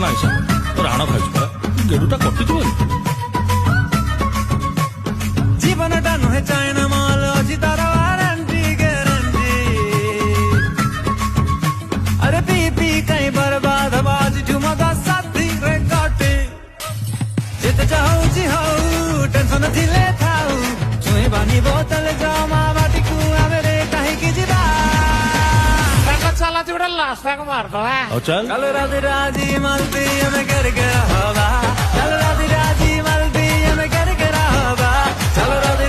ନାଇଁ ସାଙ୍ଗ ତୋ ରାଣ ଖାଇଛୁ ପରା ଗେଡୁଟା କଟିଯିବ ଜୀବନଟା ନୁହେଁ ଚାଇନା ମାଲ ଅଛି ତାର ୱାରେଣ୍ଟି ଗ୍ୟାରେଣ୍ଟି अरे पी पी कहीं बर्बाद बाज झुमदा साथी रे काटे जित जाऊची हाउ टेंशन थिले थाउ छुई बानी बोतल जमा बाटी को आवेरे काहे की जिबा चला जोड़ा लास्ट तक मार दो है ଆଉ ଚାଲ चल राधी राजी मलती हमें कर हवा चल राधी राजी मलती हमें कर हवा चल राधी